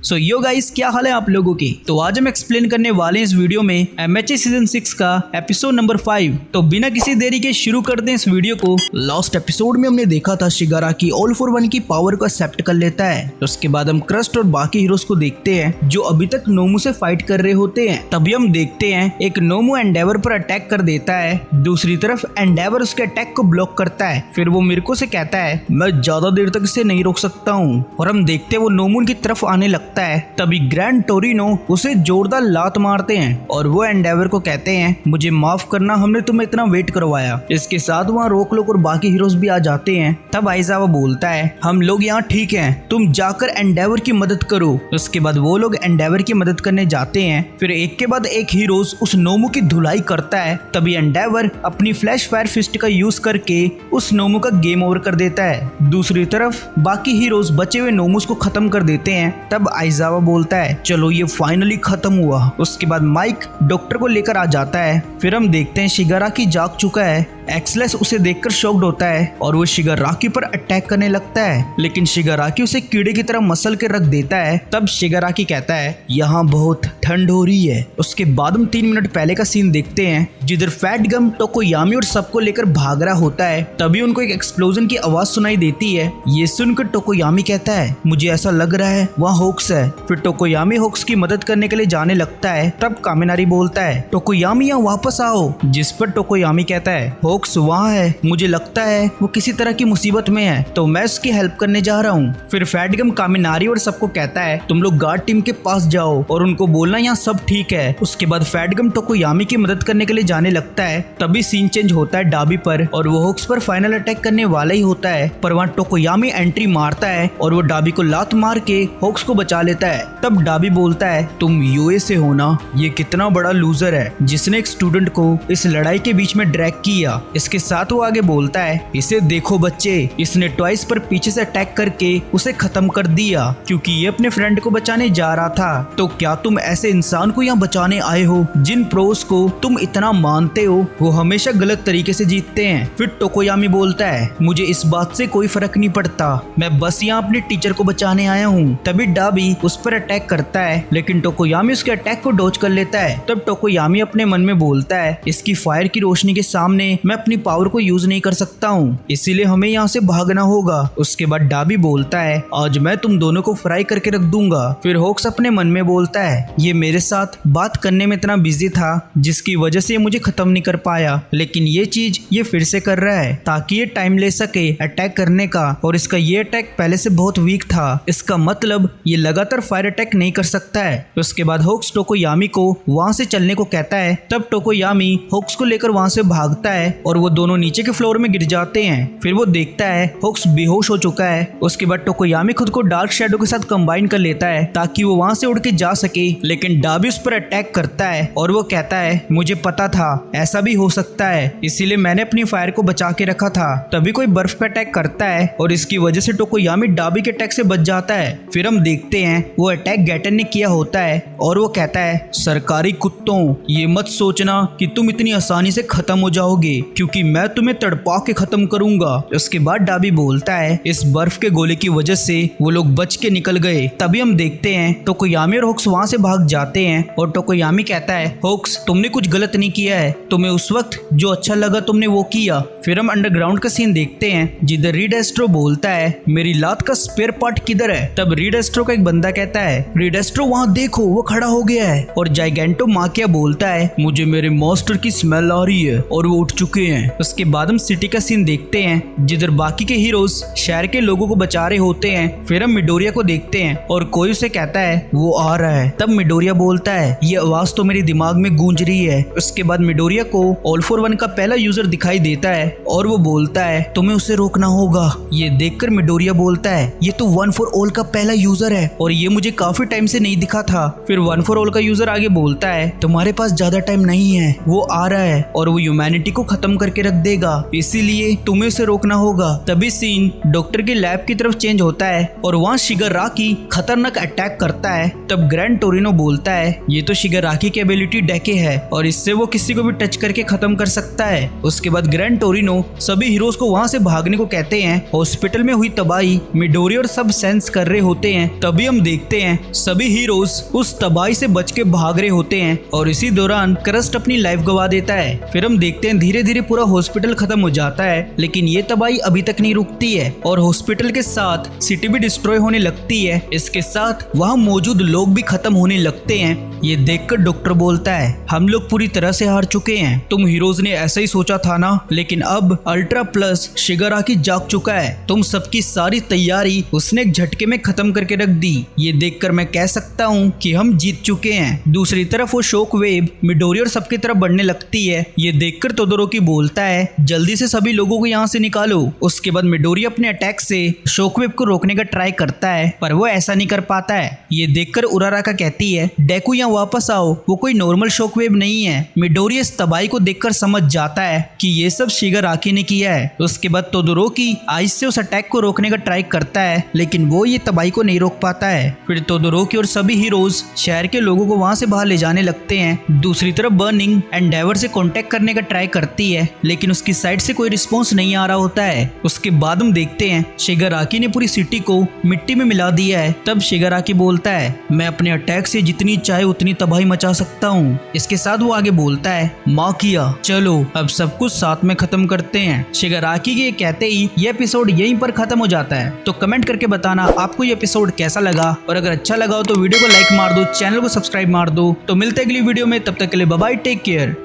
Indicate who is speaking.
Speaker 1: सो yo guys, क्या हाल है आप लोगों के। तो आज हम एक्सप्लेन करने वाले हैं इस वीडियो में MHA सीजन 6 का एपिसोड नंबर 5। तो बिना किसी देरी के शुरू करते हैं इस वीडियो को। लास्ट एपिसोड में हमने देखा था शिगाराकी ऑल फॉर वन की पावर को एक्सेप्ट कर लेता है। उसके बाद हम क्रस्ट और बाकी हीरोज को देखते हैं जो अभी तक नोमू से फाइट कर रहे होते हैं। तभी हम देखते हैं एक नोमू एंडेवर पर अटैक कर देता है, दूसरी तरफ एंडेवर उसके अटैक को ब्लॉक करता है। फिर वो मिर्को से कहता है मैं ज्यादा देर तक इसे नहीं रोक सकता हूँ, और हम देखते हैं वो नोमू की तरफ आने लगता है। तभी ग्रैंड टोरिनो उसे जोरदार लात मारते हैं और वो एंडेवर को कहते हैं मुझे माफ करना, हमने तुम्हें इतना वेट करवाया। इसके साथ वहाँ रोक लोग और बाकी हीरोज भी आ जाते हैं। तब आइज़ावा बोलता है हम लोग यहाँ ठीक हैं, तुम जाकर एंडेवर की मदद करो। उसके बाद वो लोग एंडेवर की मदद करने जाते हैं। फिर एक के बाद एक हीरोज उस नोमू की धुलाई करता है। तभी एंडेवर अपनी फ्लैश फायर फिस्ट का यूज करके उस नोमू का गेम ओवर कर देता है। दूसरी तरफ बाकी हीरोज बचे हुए नोमूस को खत्म कर देते हैं। तब आइज़ावा बोलता है चलो ये फाइनली खत्म हुआ। उसके बाद माइक डॉक्टर को लेकर आ जाता है। फिर हम देखते हैं शिगाराकी जाग चुका है। एक्सलेस उसे देखकर शॉक्ड होता है और वो शिगाराकी पर अटैक करने लगता है, लेकिन शिगाराकी उसे कीड़े की तरह मसल के रख देता है। तब शिगाराकी कहता है यहाँ बहुत ठंड हो रही है। उसके बाद हम 3 मिनट पहले का सीन देखते हैं जिधर फैट गम टोकोयामी और सबको लेकर भाग रहा होता है। तभी उनको एक एक्सप्लोजन की आवाज सुनाई देती है। ये सुनकर टोकोयामी कहता है मुझे ऐसा लग रहा है वहाँ होक्स है। फिर टोकोयामी होक्स की मदद करने के लिए जाने लगता है। तब कामिनारी बोलता है टोकोयामी यहाँ वापस आओ, जिस पर टोकोयामी कहता है होक्स वहाँ है, मुझे लगता है वो किसी तरह की मुसीबत में है तो मैं उसकी हेल्प करने जा रहा हूँ। फिर फैटगम कामिनारी और सबको कहता है तुम लोग गार्ड टीम के पास जाओ और उनको बोलना यहाँ सब ठीक है। उसके बाद फैटगम टोकोयामी की मदद करने के लिए जाने लगता है। तभी सीन चेंज होता है डाबी पर और वो होक्स पर फाइनल अटैक करने वाला ही होता है, पर वहाँ टोकोयामी एंट्री मारता है और वो डाबी को लात मार के होक्स को बचा लेता है। तब डाबी बोलता है तुम यूए से हो ना, ये कितना बड़ा लूजर है जिसने एक स्टूडेंट को इस लड़ाई के बीच में ड्रैग किया। इसके साथ वो आगे बोलता है इसे देखो बच्चे, इसने ट्वाइस पर पीछे से अटैक करके उसे खत्म कर दिया क्योंकि ये अपने फ्रेंड को बचाने जा रहा था। तो क्या तुम ऐसे इंसान को यहाँ बचाने आए हो जिन प्रोस को तुम इतना मानते हो वो हमेशा गलत तरीके से जीतते हैं। फिर टोकोयामी बोलता है मुझे इस बात से कोई फर्क नहीं पड़ता, मैं बस यहाँ अपने टीचर को बचाने आया हूँ। तभी डाबी उस पर अटैक करता है लेकिन टोकोयामी उसके अटैक को डॉज कर लेता है। तब टोकोयामी अपने मन में बोलता है इसकी फायर की रोशनी के सामने मैं अपनी पावर को यूज नहीं कर सकता हूँ, इसीलिए हमें यहाँ से भागना होगा। उसके बाद डाबी बोलता है आज मैं तुम दोनों को फ्राई करके रख दूंगा। फिर होक्स अपने मन में बोलता है ये मेरे साथ बात करने में इतना बिजी था जिसकी वजह से ये मुझे खत्म नहीं कर पाया, लेकिन ये चीज ये फिर से कर रहा है ताकि ये टाइम ले सके अटैक करने का, और इसका ये अटैक पहले से बहुत वीक था, इसका मतलब ये लगातार फायर अटैक नहीं कर सकता है। उसके बाद होक्स टोकोयामी को वहाँ से चलने को कहता है। तब टोकोयामी होक्स को लेकर वहाँ से भागता है और वो दोनों नीचे के फ्लोर में गिर जाते हैं। फिर वो देखता है होक्स बेहोश हो चुका है। उसके बाद टोकोयामी खुद को डार्क शैडो के साथ कंबाइन कर लेता है ताकि वो वहाँ से उड़ के जा सके, लेकिन डाबी उस पर अटैक करता है और वो कहता है मुझे पता था ऐसा भी हो सकता है, इसीलिए मैंने अपनी फायर को बचा के रखा था। तभी कोई बर्फ पे अटैक करता है और इसकी वजह से टोकोयामी डाबी के अटैक से बच जाता है। फिर हम देखते हैं वो अटैक गैटन ने किया होता है और वो कहता है सरकारी कुत्तों, ये मत सोचना कि तुम इतनी आसानी से खत्म हो जाओगे क्योंकि मैं तुम्हें तड़पा के खत्म करूंगा। उसके बाद डाबी बोलता है इस बर्फ के गोले की वजह से वो लोग बच के निकल गए। तभी हम देखते हैं टोकोयामी और होक्स वहाँ से भाग जाते हैं और टोकोयामी कहता है होक्स तुमने कुछ गलत नहीं किया है, तुम्हें उस वक्त जो अच्छा लगा तुमने वो किया। फिर हम अंडरग्राउंड का सीन देखते हैं जिधर रीड एस्ट्रो बोलता है मेरी लात का स्पेयर पार्ट किधर है। तब रीड एस्ट्रो का एक बंदा कहता है रीड एस्ट्रो वहाँ देखो वो खड़ा हो गया है, और जाइगेंटो माकिया बोलता है मुझे मेरे मास्टर की स्मेल आ रही है और वो उठ चुके हैं। उसके बाद हम सिटी का सीन देखते हैं जिधर बाकी के हीरोज शहर के लोगों को बचा रहे होते हैं। फिर हम मिडोरिया को देखते हैं और कोई उसे कहता है वो आ रहा है। तब मिडोरिया बोलता है ये आवाज तो मेरे दिमाग में गूंज रही है। उसके बाद मिडोरिया को ऑल फॉर वन का पहला यूजर दिखाई देता है और वो बोलता है तुम्हें उसे रोकना होगा। ये देखकर मिडोरिया बोलता है ये तो वन फॉर ऑल का पहला यूजर है और ये मुझे काफी टाइम से नहीं दिखा था। फिर वन फॉर ऑल का यूजर आगे बोलता है तुम्हारे पास ज्यादा टाइम नहीं है, वो आ रहा है और वो ह्यूमैनिटी को खत्म खत्म करके रख देगा, इसीलिए तुम्हें उसे रोकना होगा। तभी सीन डॉक्टर की लैब की तरफ चेंज होता है और वहाँ शिगाराकी खतरनाक अटैक करता है। तब ग्रैंड टोरिनो बोलता है ये तो शिगाराकी की एबिलिटी डेके है और इससे वो किसी को भी टच करके खत्म कर सकता है। उसके बाद ग्रैंड टोरिनो सभी हीरोज को वहाँ से भागने को कहते हैं। हॉस्पिटल में हुई तबाही मिडोरी और सब सेंस कर रहे होते हैं। तभी हम देखते हैं सभी हीरोज उस तबाही से बच के भाग रहे होते हैं और इसी दौरान क्रस्ट अपनी लाइफ गवा देता है। फिर हम देखते हैं धीरे धीरे पूरा हॉस्पिटल खत्म हो जाता है, लेकिन ये तबाही अभी तक नहीं रुकती है और हॉस्पिटल के साथ सिटी भी डिस्ट्रॉय होने लगती है। इसके साथ वहाँ मौजूद लोग भी खत्म होने लगते हैं। ये देखकर डॉक्टर बोलता है हम लोग पूरी तरह से हार चुके हैं। तुम हीरोज ने ऐसा ही सोचा था ना, लेकिन अब अल्ट्रा प्लस शिगाराकी जाग चुका है। तुम सबकी सारी तैयारी उसने एक झटके में खत्म करके रख दी। ये देखकर मैं कह सकता हूँ कि हम जीत चुके हैं। दूसरी तरफ वो शोक वेव मिडोरी और सबकी तरफ बढ़ने लगती है। ये देखकर तोदोरोकी बोलता है जल्दी से सभी लोगों को यहाँ से निकालो। उसके बाद मिडोरी अपने अटैक से शोक वेव को रोकने का ट्राई करता है, पर वो ऐसा नहीं कर पाता है। ये देखकर उराराका कहती है डेकू यहाँ वापस आओ, वो कोई नॉर्मल शोक वेव नहीं है। मिडोरी इस तबाही को देखकर समझ जाता है कि ये सब शिगाराकी ने किया है। उसके बाद तोदोरोकी आइस से उस अटैक को रोकने का ट्राई करता है, लेकिन वो ये तबाही को नहीं रोक पाता है। फिर तोदोरोकी और सभी हीरोज शहर के लोगों को वहां से बाहर ले जाने लगते हैं। दूसरी तरफ बर्निंग एंडेवर से कांटेक्ट करने का ट्राई करती है, लेकिन उसकी साइड से कोई रिस्पॉन्स नहीं आ रहा होता है। उसके बाद हम देखते हैं शिगाराकी ने पूरी सिटी को मिट्टी में मिला दिया है। तब शिगाराकी बोलता है मैं अपने अटैक से जितनी चाहे उतनी तबाही मचा सकता हूँ। इसके साथ वो आगे बोलता है माँ किया, चलो अब सब कुछ साथ में खत्म करते हैं। शिगाराकी के कहते ही ये एपिसोड यहीं पर खत्म हो जाता है। तो कमेंट करके बताना आपको ये एपिसोड कैसा लगा, और अगर अच्छा लगा हो तो वीडियो को लाइक मार दो, चैनल को सब्सक्राइब मार दो। तो मिलते हैं अगली वीडियो में, तब तक के लिए बाय बाय, टेक केयर।